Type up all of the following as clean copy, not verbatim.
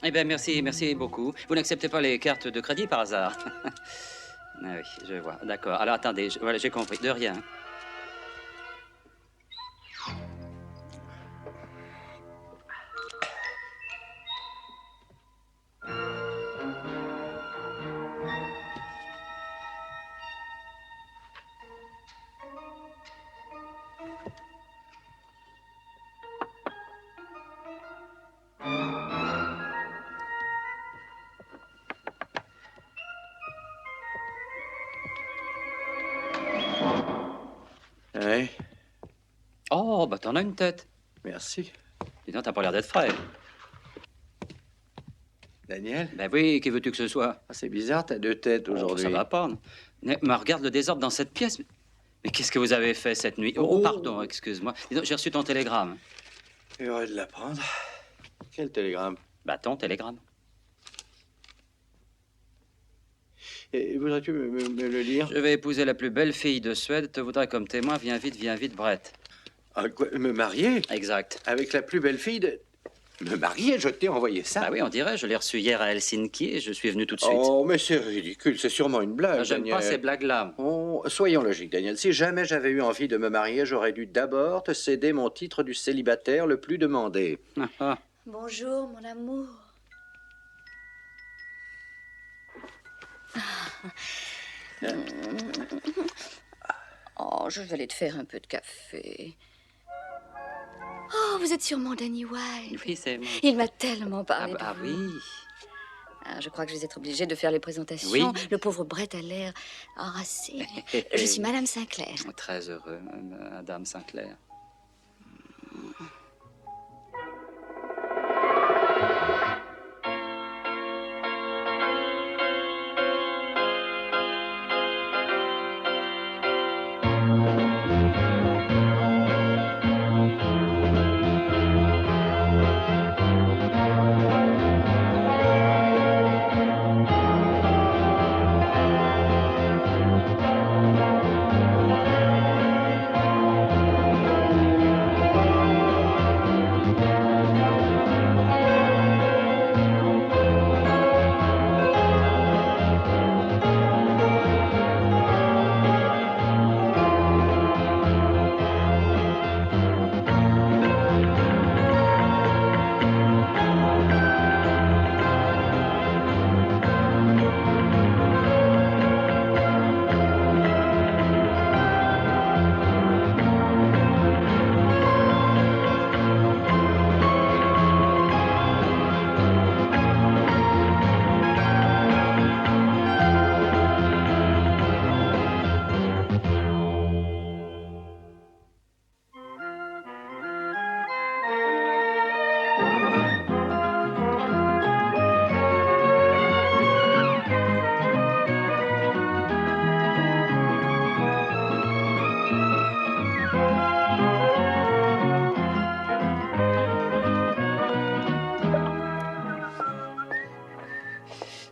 Eh bien, merci, merci beaucoup. Vous n'acceptez pas les cartes de crédit par hasard? Ah oui, je vois. D'accord. Alors, attendez, voilà, j'ai compris. De rien. Oui, Oh, bah, t'en as une tête. merci. Dis donc, t'as pas l'air d'être frais. Daniel? Ben oui, qui veux-tu que ce soit? Ah, c'est bizarre, t'as deux têtes Oh, ça aujourd'hui. va pas. Non. Mais regarde le désordre dans cette pièce. Mais qu'est-ce que vous avez fait cette nuit? Oh, pardon, excuse-moi. Dis donc, j'ai reçu ton télégramme. Heureux de l'apprendre. Quel télégramme? Bah, ton télégramme. Et voudrais-tu me le lire? Je vais épouser la plus belle fille de Suède, te voudrais comme témoin. Viens vite, Brett. Ah, quoi, me marier? Exact. Avec la plus belle fille de... Me marier? Je t'ai envoyé ça. Bah oui, on dirait. Je l'ai reçu hier à Helsinki et je suis venu tout de suite. Oh, mais c'est ridicule, c'est sûrement une blague, Ah, j'aime Daniel. pas ces blagues-là. Oh, soyons logiques, Daniel. Si jamais j'avais eu envie de me marier, j'aurais dû d'abord te céder mon titre du célibataire le plus demandé. Bonjour, mon amour. Oh, je vais aller te faire un peu de café. Oh, vous êtes sûrement Danny White. Oui, c'est moi. Il m'a tellement parlé Ah de vous. oui. Ah, je crois que je vais être obligée de faire les présentations. Oui. Le pauvre Brett a l'air enracé. Je suis Madame Sinclair. Très heureux, Madame Sinclair.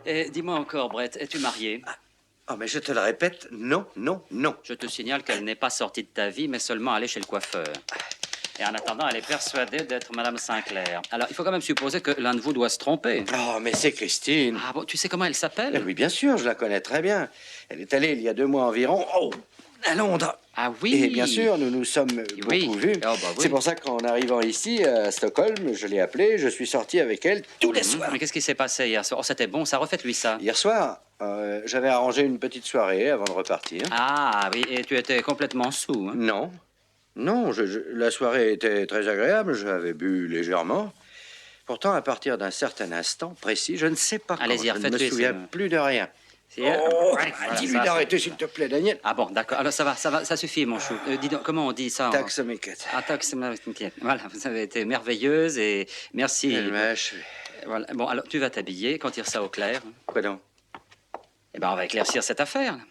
Et dis-moi encore, Brett, es-tu marié? Oh, mais je te le répète, non, non, non. Je te signale qu'elle n'est pas sortie de ta vie, mais seulement allée chez le coiffeur. Et en attendant, elle est persuadée d'être Madame Sinclair. Alors, il faut quand même supposer que l'un de vous doit se tromper. Oh, mais c'est Christine. Ah bon, tu sais comment elle s'appelle? Oui, bien sûr, je la connais très bien. Elle est allée il y a 2 mois environ, à Londres. Ah oui. Et bien sûr, nous nous sommes Oui. beaucoup vus. Oh, bah oui. C'est pour ça qu'en arrivant ici, à Stockholm, je l'ai appelée, je suis sorti avec elle tous les soirs. Mais qu'est-ce qui s'est passé hier soir? Oh, c'était bon, ça refaites-lui ça. Hier soir, j'avais arrangé une petite soirée avant de repartir. Ah oui, et tu étais complètement sous, hein? Non, non, la soirée était très agréable, j'avais bu légèrement. Pourtant, à partir d'un certain instant précis, je ne sais pas quand, Allez-y, je ne me refaites-lui, souviens c'est- plus de rien. Allez, voilà, Dis-lui ça, d'arrêter, s'il te plaît, Daniel. Ah bon, d'accord. Alors ça va, ça suffit, mon chou. Dis donc, comment on dit ça? Taxamiquette. Ah, taxamiquette. Voilà, vous avez été merveilleuse et merci. Elle m'a achevé. Voilà. Bon, alors tu vas t'habiller, quand tire ça au clair. Quoi donc? Eh ben, on va éclaircir cette affaire. Là.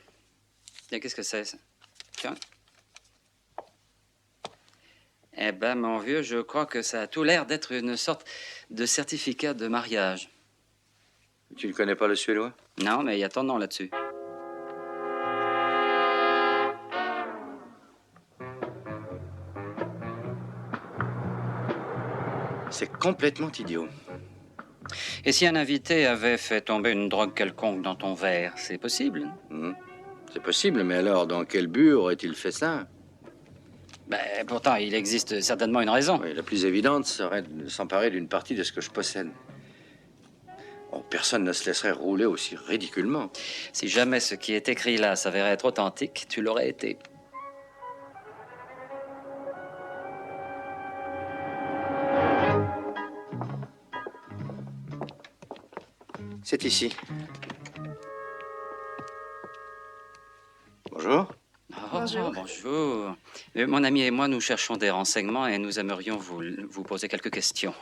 Tiens, qu'est-ce que c'est, ça? Tiens. Eh ben, mon vieux, je crois que ça a tout l'air d'être une sorte de certificat de mariage. Tu ne connais pas le suédois? Non, mais il y a ton nom là-dessus. C'est complètement idiot. Et si un invité avait fait tomber une drogue quelconque dans ton verre, c'est possible? C'est possible, mais alors, dans quel but aurait-il fait ça? Ben, pourtant, il existe certainement une raison. Oui, la plus évidente serait de s'emparer d'une partie de ce que je possède. Oh, personne ne se laisserait rouler aussi ridiculement. Si jamais ce qui est écrit là s'avérait être authentique, tu l'aurais été. C'est ici. Bonjour. Oh, bonjour. Mon ami et moi, nous cherchons des renseignements et nous aimerions vous poser quelques questions.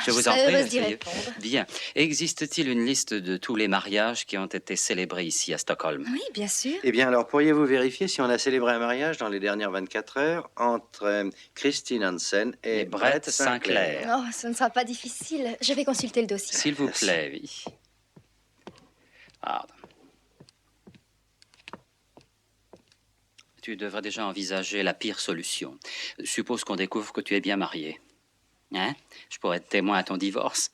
Je vous en serais prie. heureuse d'y Essayez. répondre. Bien. Existe-t-il une liste de tous les mariages qui ont été célébrés ici à Stockholm? Oui, bien sûr. Eh bien, alors, pourriez-vous vérifier si on a célébré un mariage dans les dernières 24 heures entre Christine Hansen et Brett Sinclair? Oh, ce ne sera pas difficile. Je vais consulter le dossier. S'il vous Merci. plaît, oui. Pardon. Tu devrais déjà envisager la pire solution. Suppose qu'on découvre que tu es bien marié. Hein? Je pourrais être témoin à ton divorce.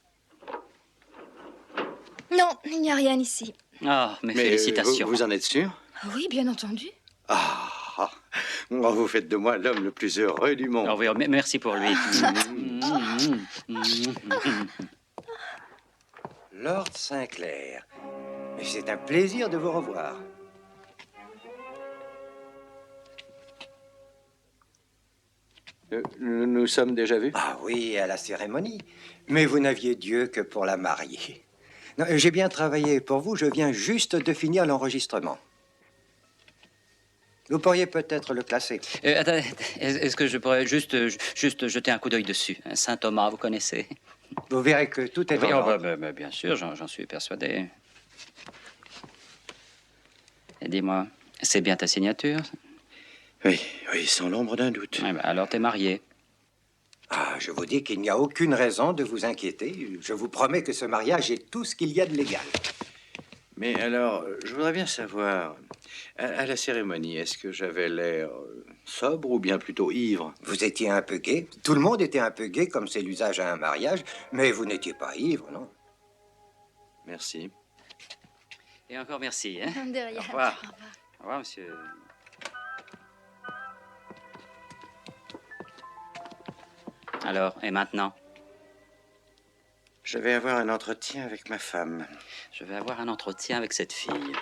Non, il n'y a rien ici. Ah, mes Mais félicitations. vous en êtes sûr? Oui, bien entendu. Ah, vous faites de moi l'homme le plus heureux du monde. Oh, oui, merci pour lui. Lord Sinclair, c'est un plaisir de vous revoir. Nous sommes déjà vus? Ah oui, à la cérémonie. Mais vous n'aviez Dieu que pour la mariée. Non, j'ai bien travaillé pour vous, je viens juste de finir l'enregistrement. Vous pourriez peut-être le classer. Attends, est-ce que je pourrais juste jeter un coup d'œil dessus? Saint Thomas, vous connaissez? Vous verrez que tout est Oui, en oh, ordre. bien sûr, j'en suis persuadé. Et dis-moi, c'est bien ta signature? Oui, sans l'ombre d'un doute. Ouais, alors t'es marié. Ah, je vous dis qu'il n'y a aucune raison de vous inquiéter. Je vous promets que ce mariage est tout ce qu'il y a de légal. Mais alors, je voudrais bien savoir, à la cérémonie, est-ce que j'avais l'air sobre ou bien plutôt ivre? Vous étiez un peu gai. Tout le monde était un peu gai, comme c'est l'usage à un mariage. Mais vous n'étiez pas ivre, non? Merci. Et encore merci, hein? De rien. Au revoir. Au revoir, monsieur. Alors, et maintenant? Je vais avoir un entretien avec ma femme. Je vais avoir un entretien avec cette fille.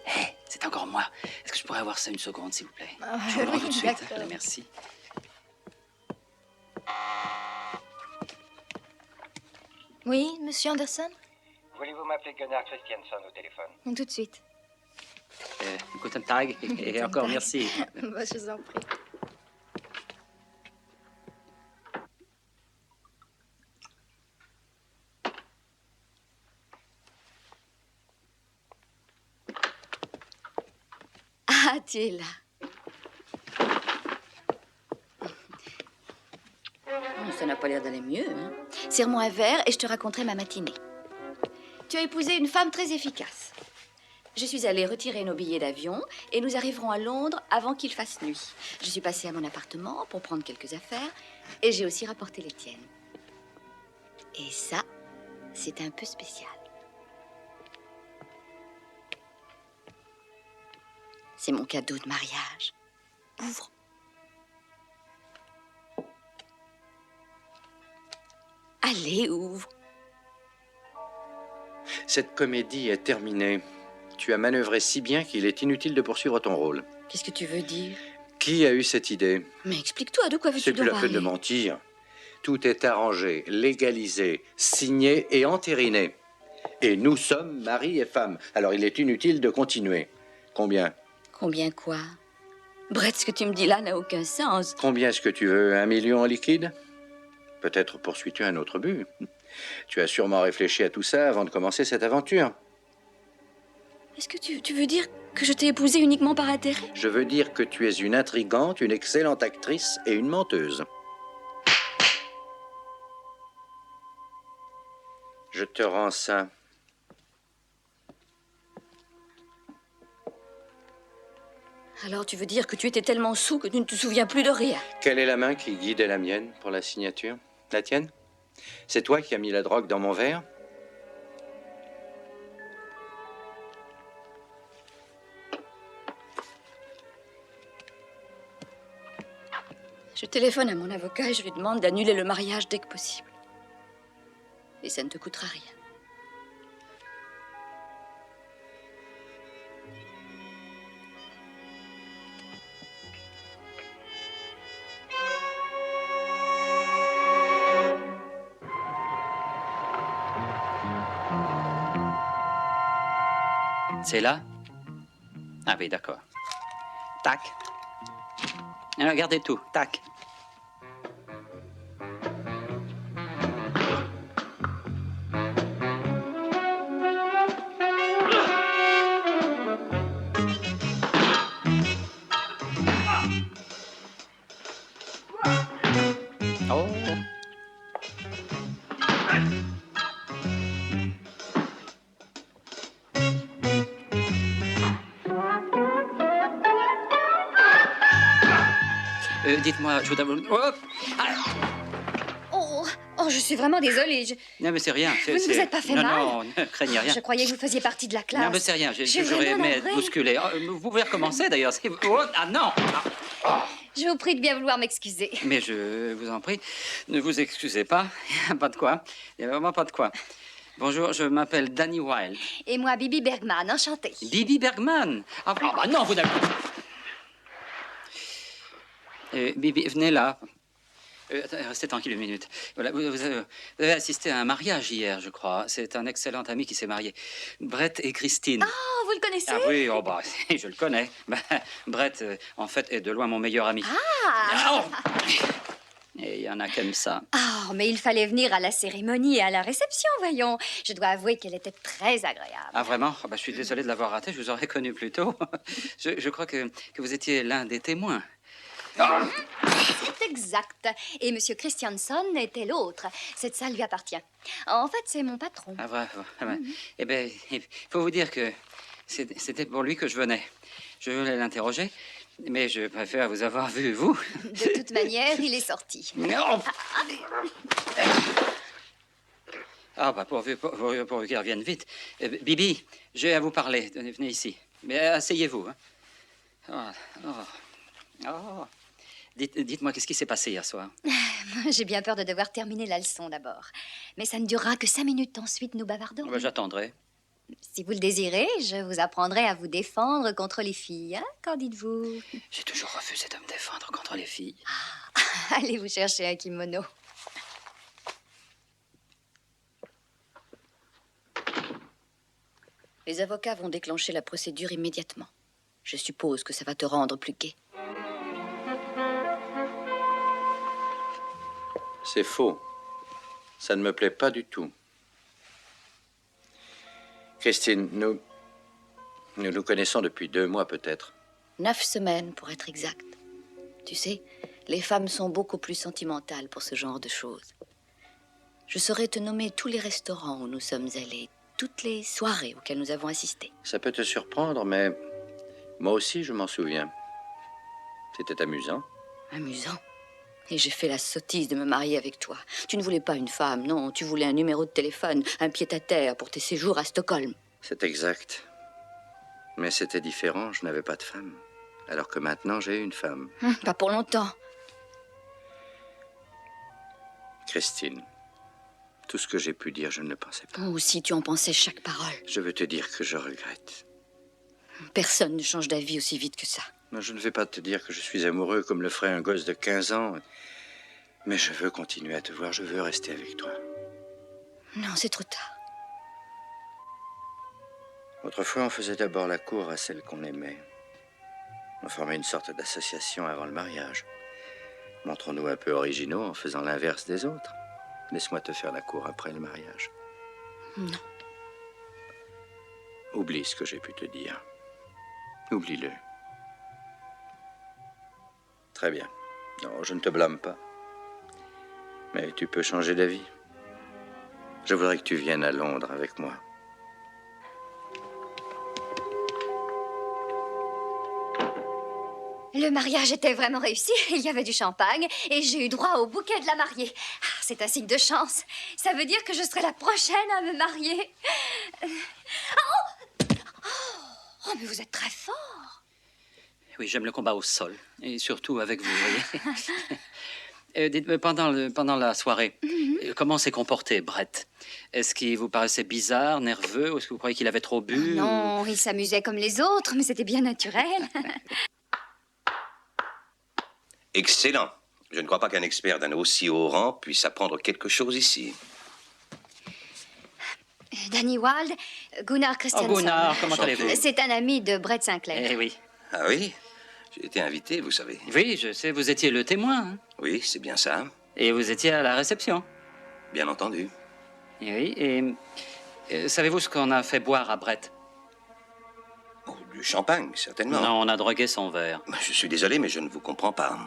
Hé, c'est encore moi. Est-ce que je pourrais avoir ça une seconde, s'il vous plaît? Je vous le rends oui, tout de suite. d'accord. Allez, merci. Oui, monsieur Anderson? Voulez-vous m'appeler Gunnar Christiansen au téléphone? Tout de suite. Guten Tag. Et encore Tag. merci. Bah, je vous en prie. Ah, tu es là. Ça n'a pas l'air d'aller mieux, hein? Serre-moi un verre et je te raconterai ma matinée. Tu as épousé une femme très efficace. Je suis allée retirer nos billets d'avion et nous arriverons à Londres avant qu'il fasse nuit. Je suis passée à mon appartement pour prendre quelques affaires et j'ai aussi rapporté les tiennes. Et ça, c'est un peu spécial. C'est mon cadeau de mariage. Ouvre. Allez, ouvre. Cette comédie est terminée. Tu as manœuvré si bien qu'il est inutile de poursuivre ton rôle. Qu'est-ce que tu veux dire? Qui a eu cette idée? Mais explique-toi, de quoi veux-tu C'est plus donc la peine de parler? mentir. Tout est arrangé, légalisé, signé et entériné. Et nous sommes mari et femme. Alors il est inutile de continuer. Combien? Combien quoi? Brett, ce que tu me dis là n'a aucun sens. Combien est-ce que tu veux? 1 million en liquide? Peut-être poursuis-tu un autre but. Tu as sûrement réfléchi à tout ça avant de commencer cette aventure. Est-ce que tu veux dire que je t'ai épousée uniquement par intérêt? Je veux dire que tu es une intrigante, une excellente actrice et une menteuse. Je te rends ça. Alors tu veux dire que tu étais tellement saoul que tu ne te souviens plus de rien? Quelle est la main qui guidait la mienne pour la signature? La tienne? C'est toi qui as mis la drogue dans mon verre? Je téléphone à mon avocat et je lui demande d'annuler le mariage dès que possible. Et ça ne te coûtera rien. C'est là? Ah oui, d'accord. Tac. Regardez tout. Tac. Oh. Dites-moi, je vous avoue... Oh, ah, Oh, je suis vraiment désolée. non, mais c'est rien. Vous ne vous êtes pas fait non, mal? Non, ne craignez rien. Je croyais que vous faisiez partie de la classe. Non, mais c'est rien. J'ai J'aurais vraiment aimé être navré. bousculé. Oh, vous pouvez recommencer, d'ailleurs. Oh, ah non! Je vous prie de bien vouloir m'excuser. Mais je vous en prie, ne vous excusez pas. Il n'y a pas de quoi. Il n'y a vraiment pas de quoi. Bonjour, je m'appelle Danny Wilde. Et moi, Bibi Bergman, enchantée. Bibi Bergman. Ah, bah non, vous n'avez... Bibi, venez là. Attends, restez tranquille une minute. Voilà, vous avez assisté à un mariage hier, je crois. C'est un excellent ami qui s'est marié. Brett et Christine. Oh, vous le connaissez? Ah oui, oh bah, je le connais. Bah, Brett, en fait, est de loin mon meilleur ami. Ah! Oh et il y en a comme ça. Oh, mais il fallait venir à la cérémonie et à la réception, voyons. Je dois avouer qu'elle était très agréable. Ah, vraiment? Ah bah, je suis désolé de l'avoir raté. Je vous aurais connu plus tôt. Je crois que vous étiez l'un des témoins. C'est exact. Et Monsieur Christianson était l'autre. Cette salle lui appartient. En fait, c'est mon patron. Ah, bravo. Ah, bah, eh bien, il faut vous dire que c'était pour lui que je venais. Je voulais l'interroger, mais je préfère vous avoir vu, vous. De toute manière, il est sorti. Non! Ah, bah, pourvu qu'il revienne vite. Bibi, j'ai à vous parler. Venez ici. Mais asseyez-vous. Hein. Oh. Dites-moi, qu'est-ce qui s'est passé hier soir? J'ai bien peur de devoir terminer la leçon d'abord. Mais ça ne durera que 5 minutes. Ensuite, nous bavardons. Bah, j'attendrai. Si vous le désirez, je vous apprendrai à vous défendre contre les filles. Hein? Qu'en dites-vous? J'ai toujours refusé de me défendre contre les filles. Allez vous chercher un kimono. Les avocats vont déclencher la procédure immédiatement. Je suppose que ça va te rendre plus gai. C'est faux. Ça ne me plaît pas du tout. Christine, nous nous connaissons depuis 2 mois peut-être. 9 semaines, pour être exact. Tu sais, les femmes sont beaucoup plus sentimentales pour ce genre de choses. Je saurais te nommer tous les restaurants où nous sommes allés, toutes les soirées auxquelles nous avons assisté. Ça peut te surprendre, mais moi aussi je m'en souviens. C'était amusant. Amusant. Et j'ai fait la sottise de me marier avec toi. Tu ne voulais pas une femme, non. Tu voulais un numéro de téléphone, un pied-à-terre pour tes séjours à Stockholm. C'est exact. Mais c'était différent, je n'avais pas de femme. Alors que maintenant, j'ai une femme. Pas pour longtemps. Christine, tout ce que j'ai pu dire, je ne le pensais pas. Oh, si tu en pensais chaque parole. Je veux te dire que je regrette. Personne ne change d'avis aussi vite que ça. Non, je ne vais pas te dire que je suis amoureux comme le ferait un gosse de 15 ans. Mais je veux continuer à te voir, je veux rester avec toi. Non, c'est trop tard. Autrefois, on faisait d'abord la cour à celle qu'on aimait. On formait une sorte d'association avant le mariage. Montrons-nous un peu originaux en faisant l'inverse des autres. Laisse-moi te faire la cour après le mariage. Non. Oublie ce que j'ai pu te dire. Oublie-le. Très bien. Non, je ne te blâme pas. Mais tu peux changer d'avis. Je voudrais que tu viennes à Londres avec moi. Le mariage était vraiment réussi. Il y avait du champagne et j'ai eu droit au bouquet de la mariée. Ah, c'est un signe de chance. Ça veut dire que je serai la prochaine à me marier. Oh, mais vous êtes très fort. Oui, j'aime le combat au sol, et surtout avec vous, voyez. Dites-moi, pendant la soirée, comment s'est comporté Brett? Est-ce qu'il vous paraissait bizarre, nerveux, ou est-ce que vous croyez qu'il avait trop bu? Non, il s'amusait comme les autres, mais c'était bien naturel. Excellent. Je ne crois pas qu'un expert d'un aussi haut rang puisse apprendre quelque chose ici. Danny Wilde, Gunnar Oh, Christiansen. Gunnar, comment allez-vous? C'est un ami de Brett Sinclair. Eh oui. Ah oui? J'ai été invité, vous savez. Oui, je sais, vous étiez le témoin, hein? Oui, c'est bien ça. Et vous étiez à la réception. Bien entendu. Eh oui, et savez-vous ce qu'on a fait boire à Brett? Oh, du champagne, certainement. Non, on a drogué son verre. Je suis désolé, mais je ne vous comprends pas.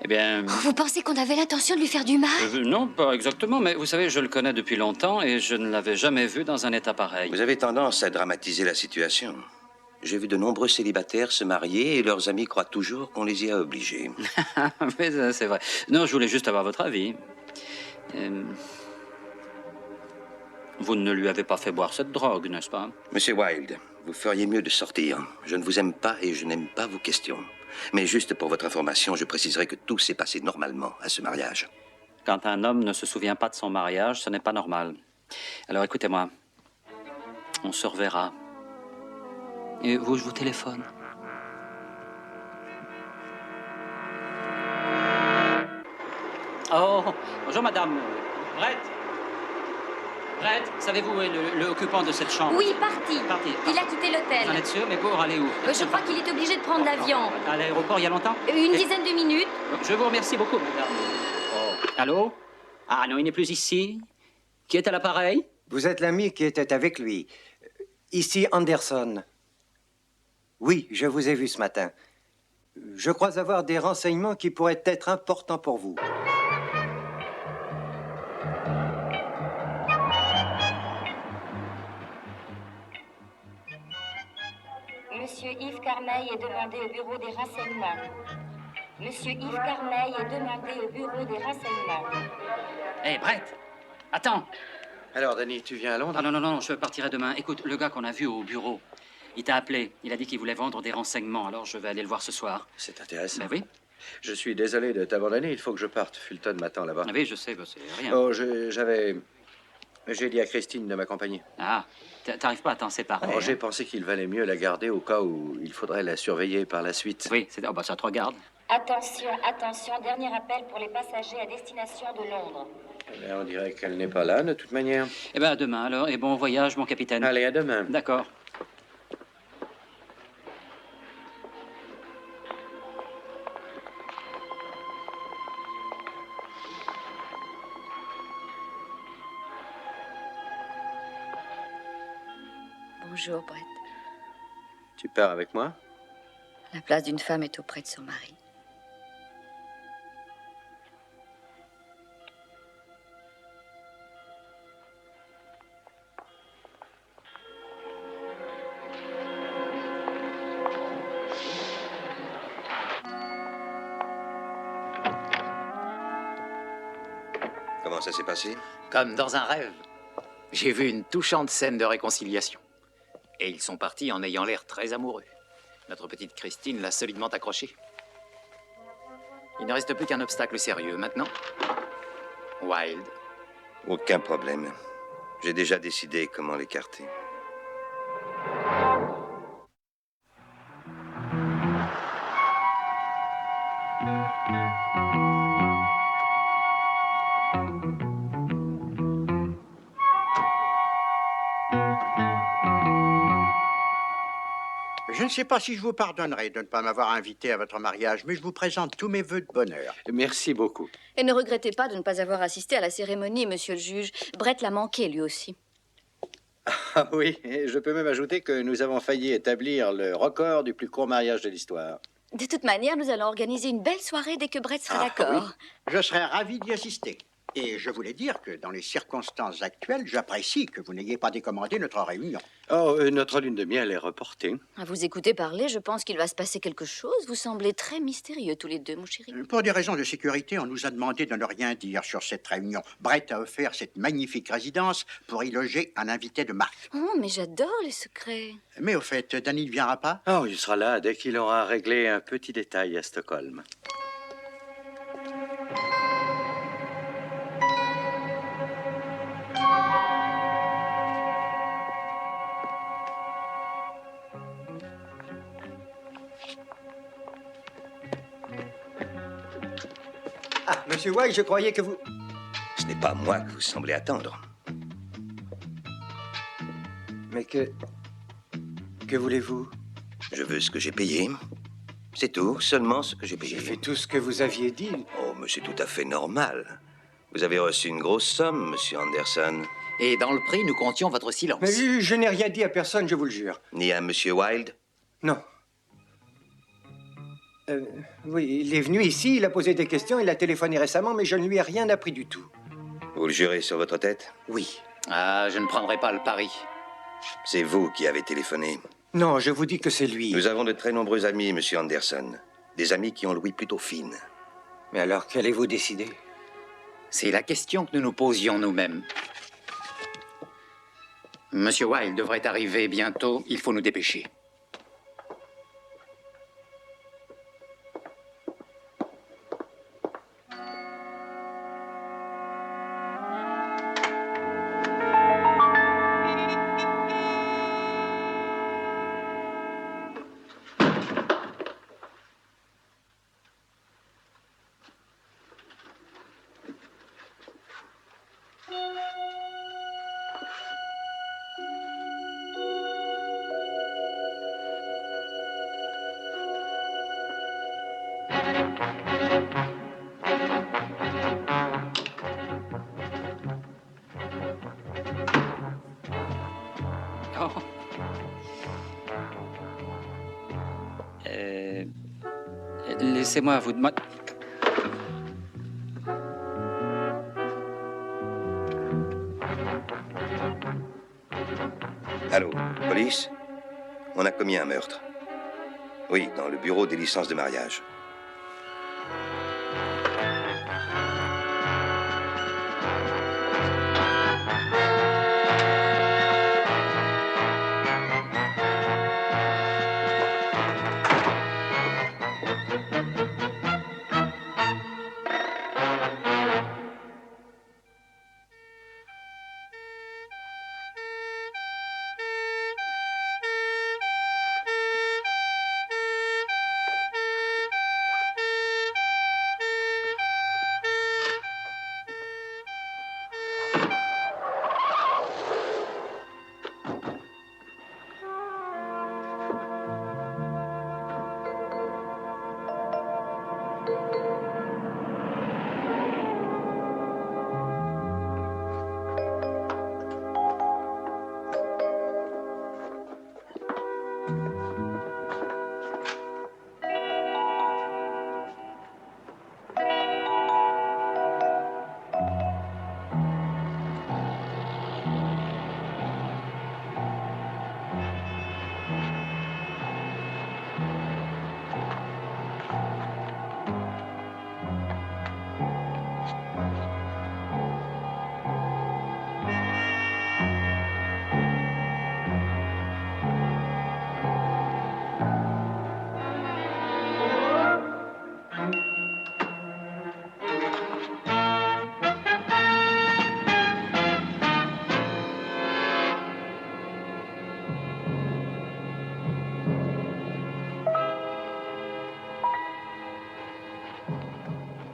Eh bien... Vous pensez qu'on avait l'intention de lui faire du mal? non, pas exactement, mais vous savez, je le connais depuis longtemps et je ne l'avais jamais vu dans un état pareil. Vous avez tendance à dramatiser la situation. J'ai vu de nombreux célibataires se marier et leurs amis croient toujours qu'on les y a obligés. Mais c'est vrai. Non, je voulais juste avoir votre avis. Vous ne lui avez pas fait boire cette drogue, n'est-ce pas? Monsieur Wilde, vous feriez mieux de sortir. Je ne vous aime pas et je n'aime pas vos questions. Mais juste pour votre information, je préciserai que tout s'est passé normalement à ce mariage. Quand un homme ne se souvient pas de son mariage, ce n'est pas normal. Alors écoutez-moi, on se reverra. Et vous, je vous téléphone. Oh, bonjour madame. Brett. Brett, savez-vous où est l'occupant de cette chambre? Oui, parti. Parti. Il a quitté Vous en l'hôtel. êtes sûr, mais pour aller où? Je crois qu'il est obligé de prendre l'avion. À l'aéroport, il y a longtemps? Une dizaine de minutes. Je vous remercie beaucoup, madame. Oh. Allô? Ah non, il n'est plus ici. Qui est à l'appareil? Vous êtes l'ami qui était avec lui. Ici Anderson. Oui, je vous ai vu ce matin. Je crois avoir des renseignements qui pourraient être importants pour vous. Monsieur Yves Carmeil est demandé au bureau des renseignements. Monsieur Yves Carmeil est demandé au bureau des renseignements. Hé, Brett! Attends! Alors, Danny, tu viens à Londres? Ah non, non, non, je partirai demain. Écoute, le gars qu'on a vu au bureau, il t'a appelé. Il a dit qu'il voulait vendre des renseignements, alors je vais aller le voir ce soir. C'est intéressant. Ben oui. Je suis désolé de t'abandonner, il faut que je parte. Fulton m'attend là-bas. Ah oui, je sais, ben c'est rien. Oh, j'ai dit à Christine de m'accompagner. Ah, t'arrives pas à t'en séparer. Oh, j'ai hein? pensé qu'il valait mieux la garder au cas où il faudrait la surveiller par la suite. Oui, c'est... Oh, bah ça te regarde. Attention, attention, dernier appel pour les passagers à destination de Londres. Mais on dirait qu'elle n'est pas là, de toute manière. Eh ben, à demain, alors, et bon voyage, mon capitaine. Allez, à demain. D'accord. Bonjour, Brett. Tu pars avec moi? La place d'une femme est auprès de son mari. Comment ça s'est passé? Comme dans un rêve. J'ai vu une touchante scène de réconciliation. Et ils sont partis en ayant l'air très amoureux. Notre petite Christine l'a solidement accroché. Il ne reste plus qu'un obstacle sérieux maintenant. Wilde. Aucun problème. J'ai déjà décidé comment l'écarter. Je ne sais pas si je vous pardonnerai de ne pas m'avoir invité à votre mariage, mais je vous présente tous mes vœux de bonheur. Merci beaucoup. Et ne regrettez pas de ne pas avoir assisté à la cérémonie, monsieur le juge. Brett l'a manqué, lui aussi. Ah oui, et je peux même ajouter que nous avons failli établir le record du plus court mariage de l'histoire. De toute manière, nous allons organiser une belle soirée dès que Brett sera d'accord. Je serai ravi d'y assister. Et je voulais dire que dans les circonstances actuelles, j'apprécie que vous n'ayez pas décommandé notre réunion. Oh, notre lune de miel est reportée. À vous écouter parler, je pense qu'il va se passer quelque chose. Vous semblez très mystérieux tous les deux, mon chéri. Pour des raisons de sécurité, on nous a demandé de ne rien dire sur cette réunion. Brett a offert cette magnifique résidence pour y loger un invité de marque. Oh, mais j'adore les secrets. Mais au fait, Danny ne viendra pas? Oh, il sera là dès qu'il aura réglé un petit détail à Stockholm. Ah, Monsieur White, je croyais que vous... Ce n'est pas moi que vous semblez attendre. Mais que... Que voulez-vous? Je veux ce que j'ai payé. C'est tout, seulement ce que j'ai payé. J'ai fait tout ce que vous aviez dit. Oh, mais c'est tout à fait normal. Vous avez reçu une grosse somme, monsieur Anderson. Et dans le prix, nous comptions votre silence. Mais je n'ai rien dit à personne, je vous le jure. Ni à monsieur Wilde? Non. Oui, il est venu ici, il a posé des questions, il a téléphoné récemment, mais je ne lui ai rien appris du tout. Vous le jurez sur votre tête? Oui. Ah, je ne prendrai pas le pari. C'est vous qui avez téléphoné. Non, je vous dis que c'est lui. Nous avons de très nombreux amis, monsieur Anderson. Des amis qui ont l'ouïe plutôt fine. Mais alors, qu'allez-vous décider? C'est la question que nous nous posions nous-mêmes. Monsieur Wilde devrait arriver bientôt. Il faut nous dépêcher. Oh. Laissez-moi vous demander... Allô, police? On a commis un meurtre. Oui, dans le bureau des licences de mariage.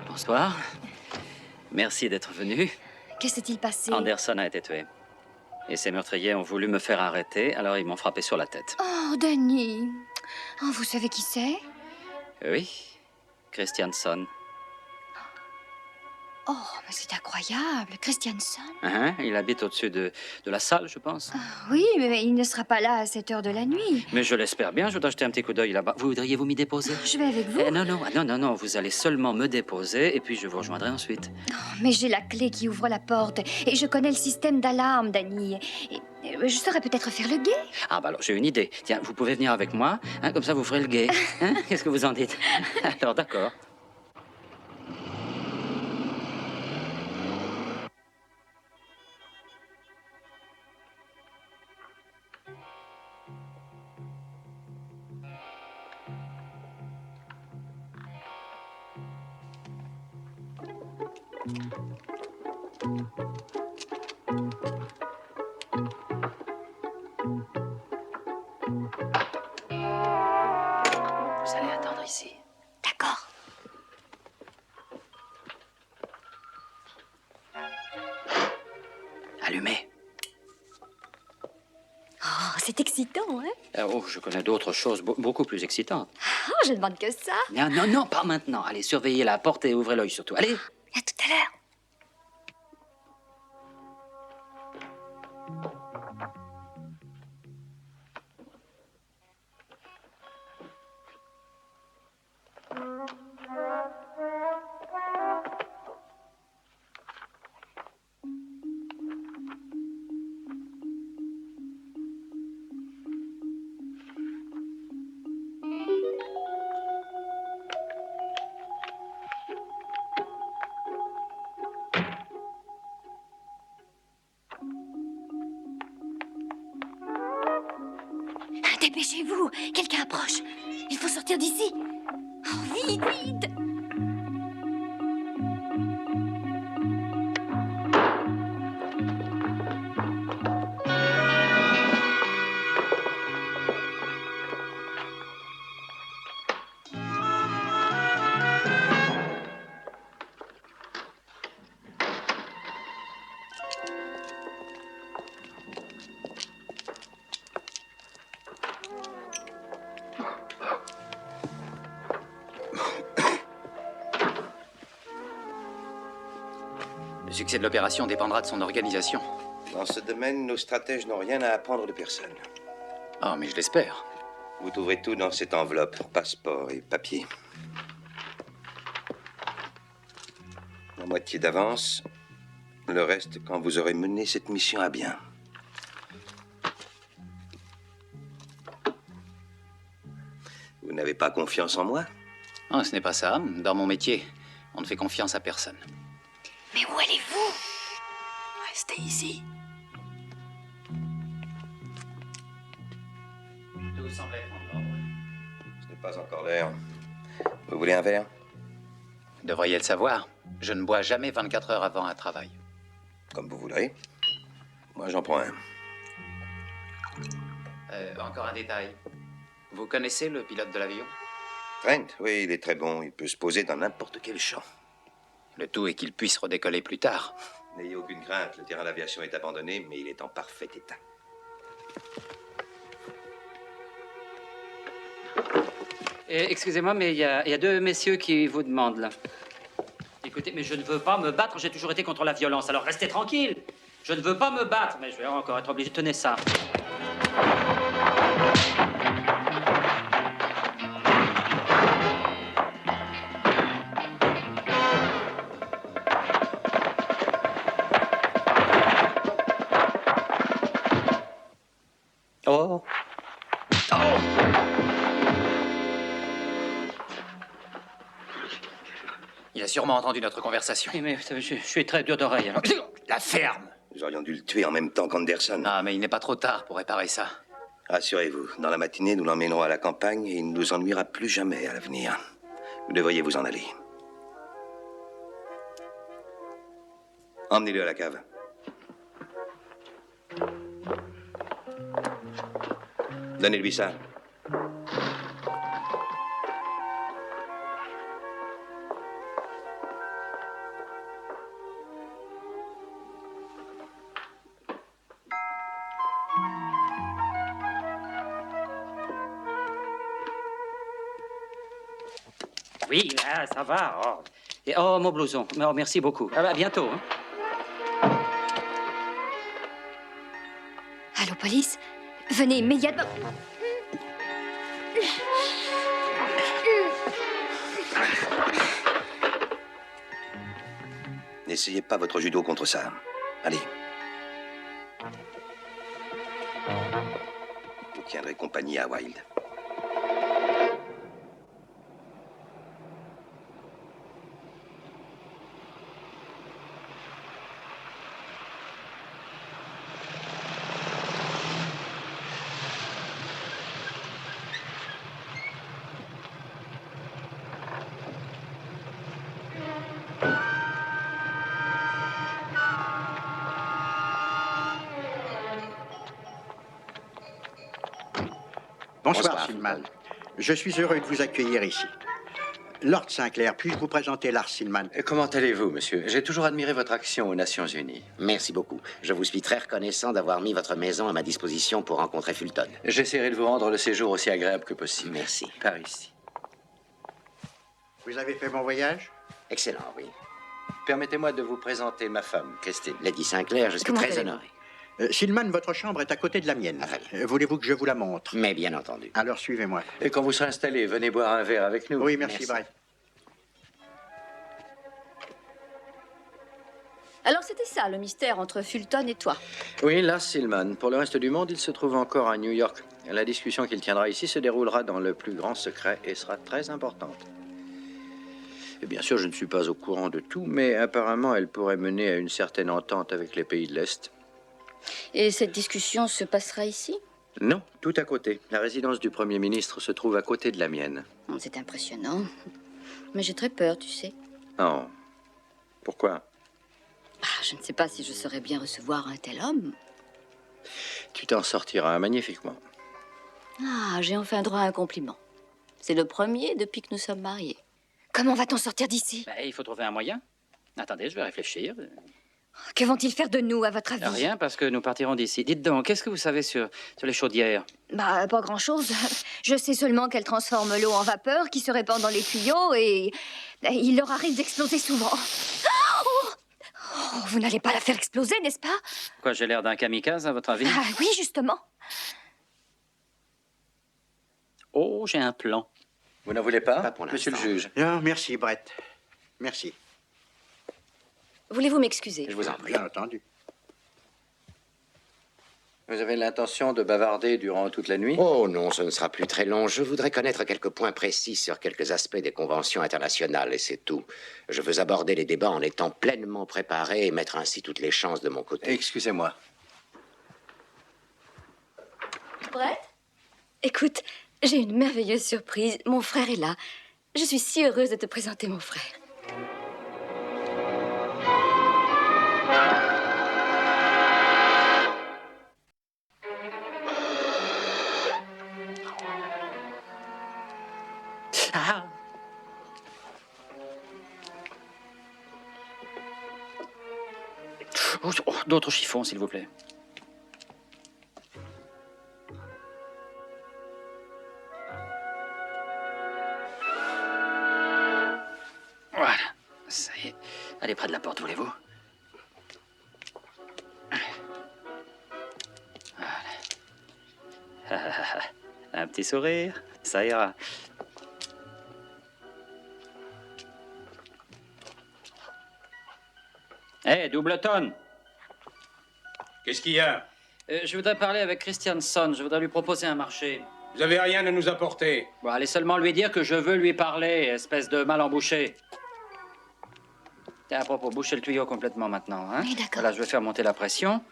Bonsoir. Merci d'être venu. Que s'est-il passé? Anderson a été tué. Et ces meurtriers ont voulu me faire arrêter, alors ils m'ont frappé sur la tête. Oh, Danny. Oh, vous savez qui c'est? Oui, Christianson. Oh, mais c'est incroyable. Christianson. Hein? Il habite au-dessus de la salle, je pense. Oui, mais il ne sera pas là à cette heure de la nuit. Mais je l'espère bien, je voudrais jeter un petit coup d'œil là-bas. Vous voudriez-vous m'y déposer? Je vais avec vous. Non, non, non, non, non, vous allez seulement me déposer et puis je vous rejoindrai ensuite. Mais j'ai la clé qui ouvre la porte et je connais le système d'alarme, Danny. Et je saurais peut-être faire le guet. Ah, bah alors j'ai une idée. Tiens, vous pouvez venir avec moi, hein, comme ça vous ferez le guet. Hein? Qu'est-ce que vous en dites? Alors, d'accord. Vous allez attendre ici. D'accord. Allumez. Oh, c'est excitant, hein? Oh, je connais d'autres choses beaucoup plus excitantes. Oh, je ne demande que ça. Non, non, non, pas maintenant. Allez, surveillez la porte et ouvrez l'œil surtout. Allez. À tout à l'heure. Dépêchez-vous, quelqu'un approche. Il faut sortir d'ici. Oh, vite, vite. Le succès de l'opération dépendra de son organisation. Dans ce domaine, nos stratèges n'ont rien à apprendre de personne. Ah, mais je l'espère. Vous trouverez tout dans cette enveloppe, passeport et papier. La moitié d'avance, le reste quand vous aurez mené cette mission à bien. Vous n'avez pas confiance en moi? Ah, ce n'est pas ça. Dans mon métier, on ne fait confiance à personne. Mais où allez-vous? Restez ici. Tout semble être en ordre. Ce n'est pas encore l'heure. Vous voulez un verre? Vous devriez le savoir. Je ne bois jamais 24 heures avant un travail. Comme vous voudrez. Moi, j'en prends un. Encore un détail. Vous connaissez le pilote de l'avion? Trent, oui, il est très bon. Il peut se poser dans n'importe quel champ. Le tout est qu'il puisse redécoller plus tard. N'ayez aucune crainte, le terrain d'aviation est abandonné, mais il est en parfait état. Excusez-moi, mais il y a deux messieurs qui vous demandent, là. Écoutez, mais je ne veux pas me battre, j'ai toujours été contre la violence, alors restez tranquille. Je ne veux pas me battre, mais je vais encore être obligé de tenir ça. Oh. Oh. Il a sûrement entendu notre conversation. Oui, mais je suis très dur d'oreille. Alors. La ferme! Nous aurions dû le tuer en même temps qu'Anderson. Ah, mais il n'est pas trop tard pour réparer ça. Rassurez-vous, dans la matinée, nous l'emmènerons à la campagne et il ne nous ennuiera plus jamais à l'avenir. Vous devriez vous en aller. Emmenez-le à la cave. Donnez-lui ça. Oui, ça va. Oh. Et, oh, mon blouson. Oh, merci beaucoup. À bientôt. Hein. Allô, police? Venez immédiatement. N'essayez pas votre judo contre ça. Allez. Vous tiendrez compagnie à Wilde. Bonsoir, Silman. Je suis heureux de vous accueillir ici. Lord Sinclair, puis-je vous présenter Lars Silman? Comment allez-vous, monsieur? J'ai toujours admiré votre action aux Nations Unies. Merci beaucoup. Je vous suis très reconnaissant d'avoir mis votre maison à ma disposition pour rencontrer Fulton. J'essaierai de vous rendre le séjour aussi agréable que possible. Merci. Par ici. Vous avez fait mon voyage? Excellent, oui. Permettez-moi de vous présenter ma femme, Christine. Lady Sinclair, je suis Comment très allez-vous? honoré. Silman, votre chambre est à côté de la mienne. Ah, très Voulez-vous que je vous la montre? Mais bien entendu. Alors suivez-moi. Et quand vous serez installé, venez boire un verre avec nous. Oui, merci, Brett. Alors c'était ça le mystère entre Fulton et toi. Oui, Lars Silman. Pour le reste du monde, il se trouve encore à New York. La discussion qu'il tiendra ici se déroulera dans le plus grand secret et sera très importante. Et bien sûr, je ne suis pas au courant de tout, mais apparemment, elle pourrait mener à une certaine entente avec les pays de l'Est. Et cette discussion se passera ici? Non, tout à côté. La résidence du Premier ministre se trouve à côté de la mienne. Oh, c'est impressionnant. Mais j'ai très peur, tu sais. Oh. Pourquoi? Je ne sais pas si je saurais bien recevoir un tel homme. Tu t'en sortiras magnifiquement. Ah, j'ai enfin droit à un compliment. C'est le premier depuis que nous sommes mariés. Comment va-t-on sortir d'ici? Ben, il faut trouver un moyen. Attendez, je vais réfléchir. Que vont-ils faire de nous, à votre avis? Rien, parce que nous partirons d'ici. Dites donc, qu'est-ce que vous savez sur les chaudières? Bah, pas grand-chose. Je sais seulement qu'elles transforment l'eau en vapeur qui se répand dans les tuyaux et il leur arrive d'exploser souvent. Oh, vous n'allez pas la faire exploser, n'est-ce pas? Quoi, j'ai l'air d'un kamikaze, à votre avis? Ah oui, justement. Oh, j'ai un plan. Vous n'en voulez pas, Pas pour monsieur le l'instant. juge? Non, merci, Brett. Merci. Voulez-vous m'excuser? Je vous en prie. Bien entendu. Vous avez l'intention de bavarder durant toute la nuit? Oh non, ce ne sera plus très long. Je voudrais connaître quelques points précis sur quelques aspects des conventions internationales, et c'est tout. Je veux aborder les débats en étant pleinement préparé et mettre ainsi toutes les chances de mon côté. Excusez-moi. Brett? Écoute, j'ai une merveilleuse surprise. Mon frère est là. Je suis si heureuse de te présenter mon frère. Ah! Oh, d'autres chiffons, s'il vous plaît. Voilà, ça y est. Allez près de la porte, voulez-vous? Voilà. Un petit sourire, ça ira. Hé, Doubleton! Qu'est-ce qu'il y a? Je voudrais parler avec Christianson. Je voudrais lui proposer un marché. Vous avez rien à nous apporter. Bon, allez seulement lui dire que je veux lui parler, espèce de mal embouché. Tiens, à propos, bouchez le tuyau complètement maintenant, hein? Oui, d'accord. Voilà, je vais faire monter la pression.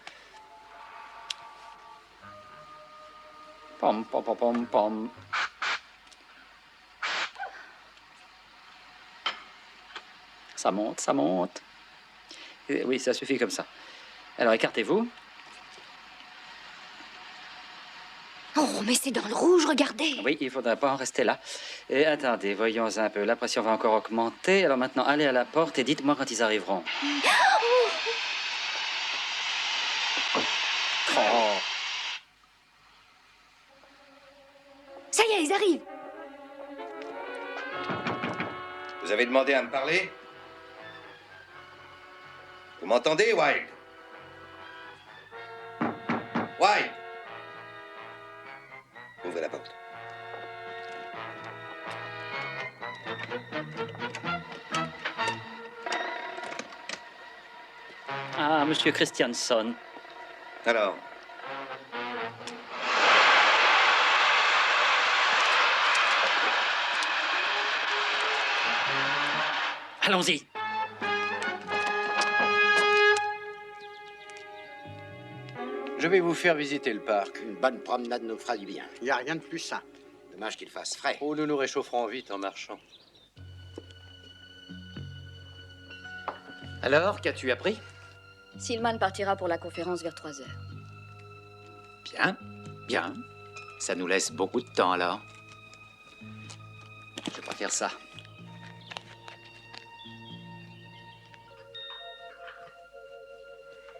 Pom, pom, pom, pom, pom. Ça monte, ça monte. Et oui, ça suffit comme ça. Alors, écartez-vous. Oh, mais c'est dans le rouge, regardez. Oui, il ne faudrait pas en rester là. Et attendez, voyons un peu. La pression va encore augmenter. Alors maintenant, allez à la porte et dites-moi quand ils arriveront. Oh. Ça y est, ils arrivent. Vous avez demandé à me parler? Vous m'entendez, Wilde? Wilde! Ouvrez la porte. Ah, Monsieur Christianson. Alors, Allons-y. Je vais vous faire visiter le parc. Une bonne promenade nous fera du bien. Il n'y a rien de plus sain. Dommage qu'il fasse frais. Oh, nous nous réchaufferons vite en marchant. Alors, qu'as-tu appris? Silman partira pour la conférence vers 3 heures. Bien, bien. Ça nous laisse beaucoup de temps alors. Je préfère ça.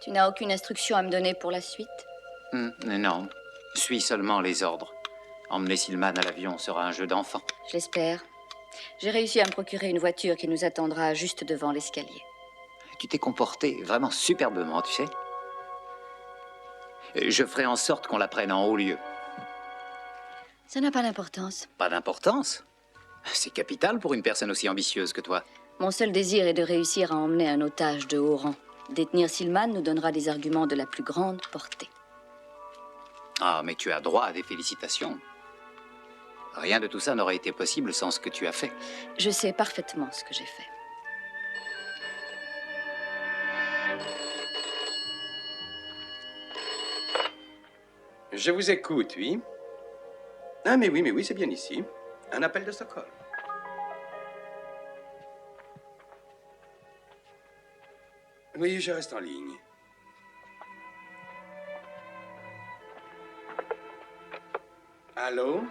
Tu n'as aucune instruction à me donner pour la suite? Non, suis seulement les ordres. Emmener Silman à l'avion sera un jeu d'enfant. Je l'espère. J'ai réussi à me procurer une voiture qui nous attendra juste devant l'escalier. Tu t'es comporté vraiment superbement, tu sais. Je ferai en sorte qu'on la prenne en haut lieu. Ça n'a pas d'importance. Pas d'importance. C'est capital pour une personne aussi ambitieuse que toi. Mon seul désir est de réussir à emmener un otage de haut rang. Détenir Silman nous donnera des arguments de la plus grande portée. Ah, mais tu as droit à des félicitations. Rien de tout ça n'aurait été possible sans ce que tu as fait. Je sais parfaitement ce que j'ai fait. Je vous écoute, oui. Ah, mais oui, c'est bien ici. Un appel de Stockholm. Oui, je reste en ligne. Allô?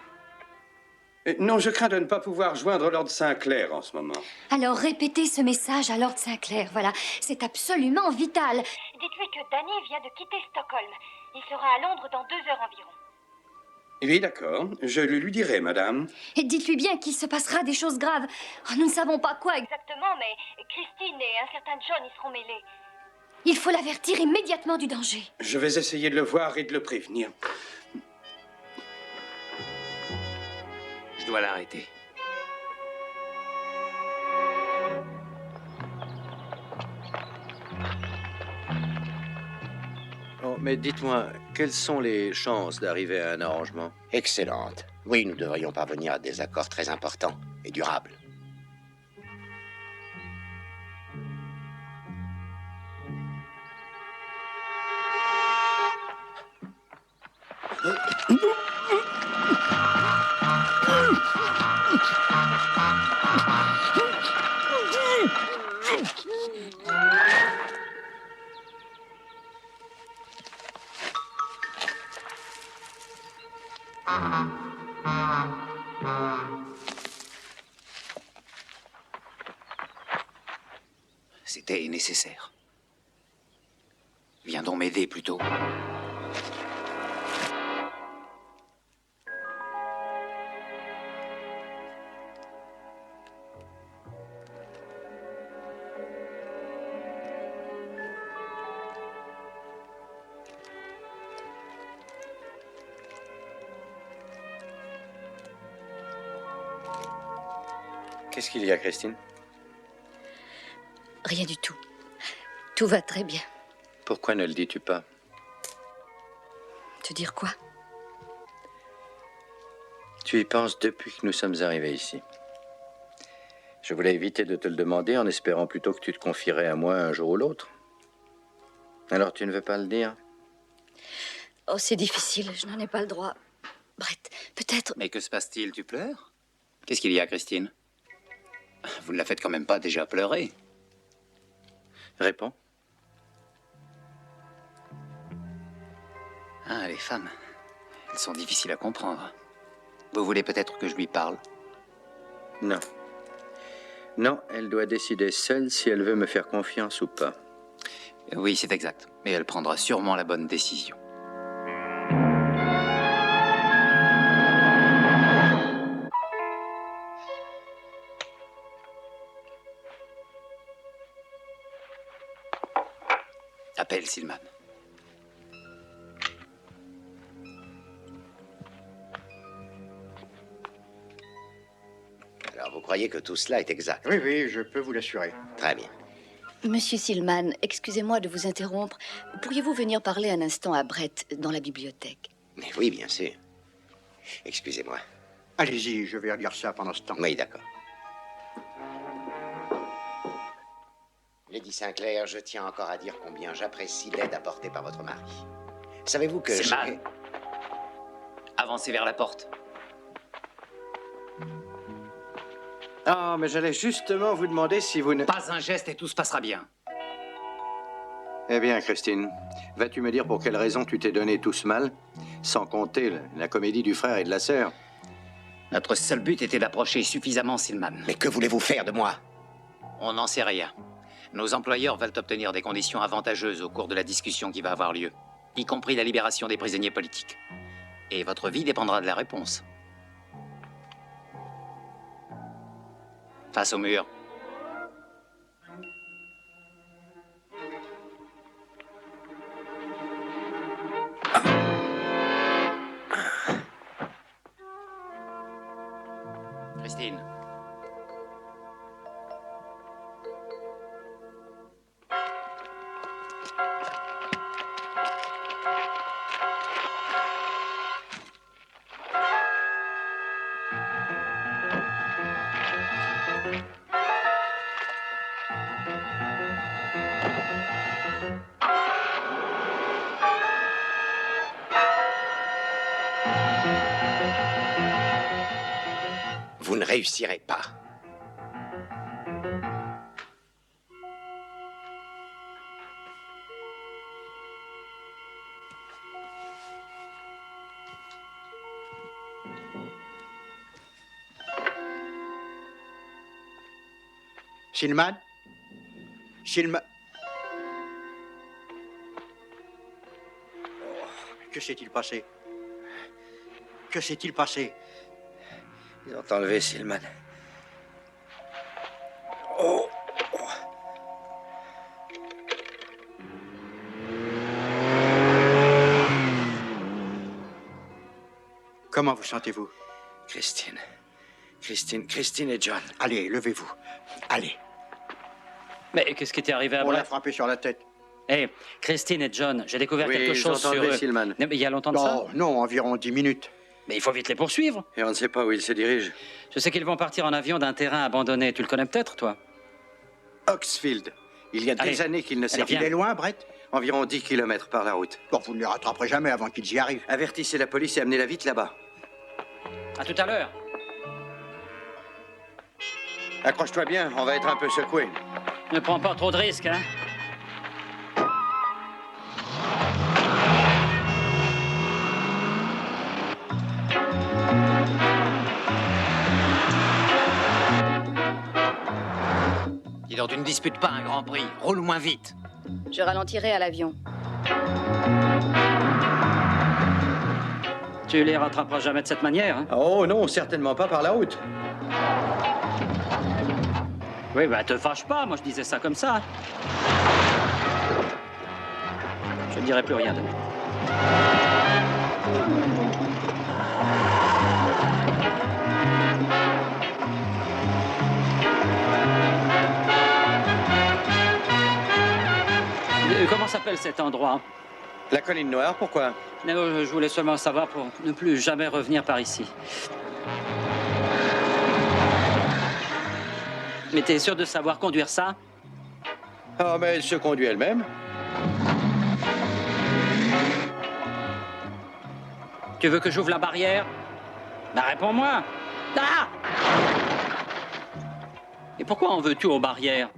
Non, je crains de ne pas pouvoir joindre Lord Sinclair en ce moment. Alors répétez ce message à Lord Sinclair, voilà. C'est absolument vital. Dites-lui que Danny vient de quitter Stockholm. Il sera à Londres dans 2 heures environ. Oui, d'accord. Je le lui dirai, madame. Et dites-lui bien qu'il se passera des choses graves. Oh, nous ne savons pas quoi Exactement, mais Christine et un certain John y seront mêlés. Il faut l'avertir immédiatement du danger. Je vais essayer de le voir et de le prévenir. Je dois l'arrêter. Oh, mais dites-moi, quelles sont les chances d'arriver à un arrangement? Excellente. Oui, nous devrions parvenir à des accords très importants et durables. C'était nécessaire. Viens donc m'aider plutôt. Qu'est-ce qu'il y a, Christine? Rien du tout. Tout va très bien. Pourquoi ne le dis-tu pas? Te dire quoi? Tu y penses depuis que nous sommes arrivés ici. Je voulais éviter de te le demander en espérant plutôt que tu te confierais à moi un jour ou l'autre. Alors tu ne veux pas le dire? Oh, c'est difficile, je n'en ai pas le droit. Brett, peut-être... Mais que se passe-t-il? Tu pleures? Qu'est-ce qu'il y a, Christine? Vous ne la faites quand même pas déjà pleurer. Réponds. Ah, les femmes, elles sont difficiles à comprendre. Vous voulez peut-être que je lui parle? Non. Non, elle doit décider seule si elle veut me faire confiance ou pas. Oui, c'est exact. Mais elle prendra sûrement la bonne décision. Appelle Silman. Alors, vous croyez que tout cela est exact? Oui, oui, je peux vous l'assurer. Très bien. Monsieur Silman, excusez-moi de vous interrompre. Pourriez-vous venir parler un instant à Brett dans la bibliothèque? Mais oui, bien sûr. Excusez-moi. Allez-y, je vais lire ça pendant ce temps. Oui, d'accord. Lady Sinclair, je tiens encore à dire combien j'apprécie l'aide apportée par votre mari. Savez-vous que... Silman, avancez vers la porte. Ah, mais j'allais justement vous demander si vous ne... Pas un geste et tout se passera bien. Eh bien, Christine, vas-tu me dire pour quelle raison tu t'es donné tout ce mal, sans compter la comédie du frère et de la sœur? Notre seul but était d'approcher suffisamment Silman. Mais que voulez-vous faire de moi? On n'en sait rien. Nos employeurs veulent obtenir des conditions avantageuses au cours de la discussion qui va avoir lieu, y compris la libération des prisonniers politiques. Et votre vie dépendra de la réponse. Face au mur. Christine. Vous ne réussirez pas. Silman? Silman? Que s'est-il passé? Que s'est-il passé? Ils ont enlevé Silman. Oh. Comment vous sentez-vous? Christine et John. Allez, levez-vous. Allez. Mais qu'est-ce qui t'est arrivé à On l'a Brett? frappé sur la tête. Hé, Christine et John, j'ai découvert Oui, quelque ils chose ont enlevé sur eux. Silman. Non, mais il y a longtemps de ça? Non, non, environ 10 minutes. Mais il faut vite les poursuivre. Et on ne sait pas où ils se dirigent. Je sais qu'ils vont partir en avion d'un terrain abandonné. Tu le connais peut-être, toi? Oxfield. Il y a des Allez. années qu'ils ne Allez, servent. viens. Il est loin, Brett? Environ 10 kilomètres par la route. Bon, vous ne les rattraperez jamais avant qu'ils y arrivent. Avertissez la police et amenez-la vite là-bas. À tout à l'heure. Accroche-toi bien, on va être un peu secoué. Ne prends pas trop de risques, hein? Dis donc, tu ne disputes pas un grand prix. Roule moins vite. Je ralentirai à l'avion. Tu les rattraperas jamais de cette manière, hein? Oh non, certainement pas par la route. Oui, bah te fâche pas, moi je disais ça comme ça. Je ne dirai plus rien de même. Comment s'appelle cet endroit? La colline noire, pourquoi? Non, je voulais seulement savoir pour ne plus jamais revenir par ici. Mais t'es sûr de savoir conduire ça? Ah, mais elle se conduit elle-même. Tu veux que j'ouvre la barrière? Bah réponds-moi. Ah! Et pourquoi en veux-tu aux barrières?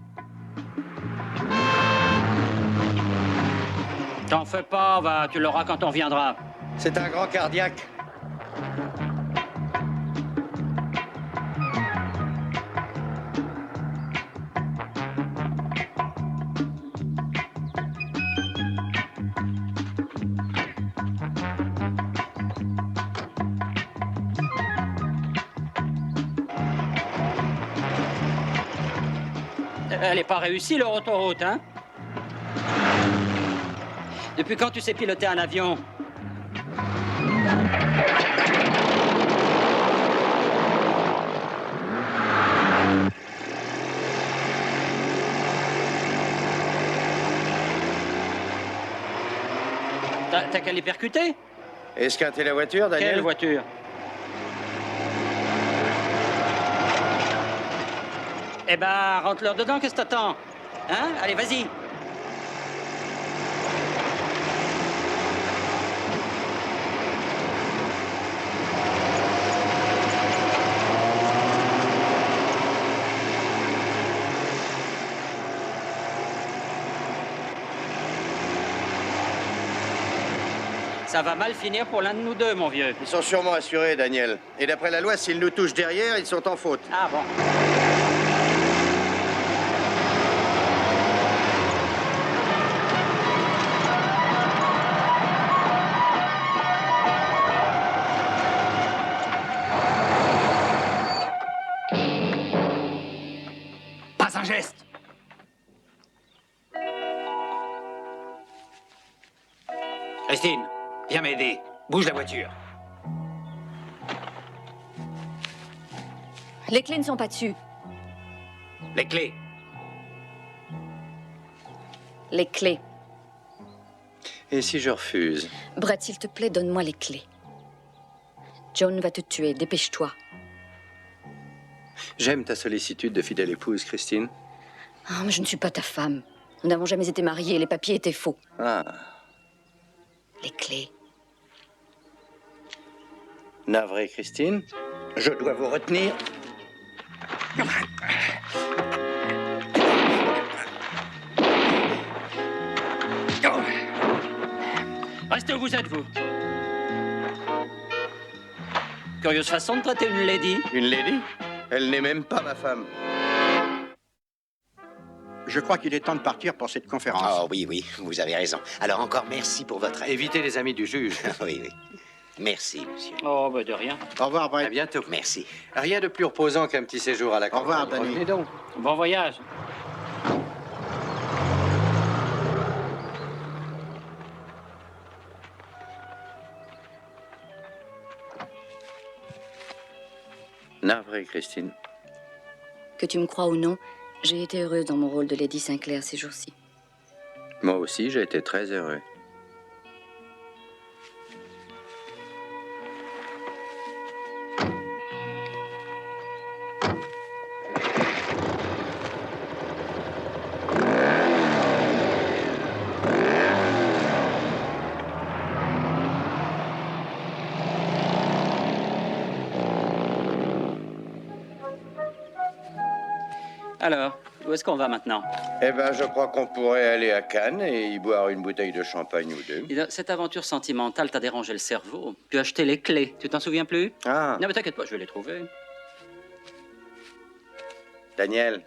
T'en fais pas, va, tu l'auras quand on viendra. C'est un grand cardiaque. Elle n'est pas réussie, leur autoroute, hein? Depuis quand tu sais piloter un avion? T'as qu'à les percuter? Esquinter la voiture, Daniel? Quelle voiture? Eh ben, rentre-leur dedans, qu'est-ce que t'attends? Hein? Allez, vas-y. Ça va mal finir pour l'un de nous deux, mon vieux. Ils sont sûrement assurés, Daniel. Et d'après la loi, s'ils nous touchent derrière, ils sont en faute. Ah bon. Pas un geste. Christine, viens m'aider. Bouge la voiture. Les clés ne sont pas dessus. Les clés. Les clés. Et si je refuse? Brett, s'il te plaît, donne-moi les clés. John va te tuer, dépêche-toi. J'aime ta sollicitude de fidèle épouse, Christine. Ah, mais je ne suis pas ta femme. Nous n'avons jamais été mariés, les papiers étaient faux. Ah, Les clés. navré, Christine. Je dois vous retenir. Restez où vous êtes, vous. Curieuse façon de traiter une lady. Une lady? Elle n'est même pas ma femme. Je crois qu'il est temps de partir pour cette conférence. Oh oui, oui, vous avez raison. Alors encore merci pour votre aide. Évitez les amis du juge. Oui, oui. Merci, monsieur. Oh, ben de rien. Au revoir, Brett. À bientôt. Merci. Rien de plus reposant qu'un petit séjour à la campagne. revoir, Danny. Revenez donc. Bon voyage. Navré, Christine. Que tu me crois ou non, j'ai été heureuse dans mon rôle de Lady Sinclair ces jours-ci. Moi aussi, j'ai été très heureux. Alors, où est-ce qu'on va maintenant? Eh ben, je crois qu'on pourrait aller à Cannes et y boire une bouteille de champagne ou deux. Dis donc, cette aventure sentimentale t'a dérangé le cerveau. Tu as acheté les clés. Tu t'en souviens plus? Ah, Non, mais t'inquiète pas, je vais les trouver. Daniel,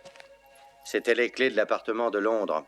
c'était les clés de l'appartement de Londres.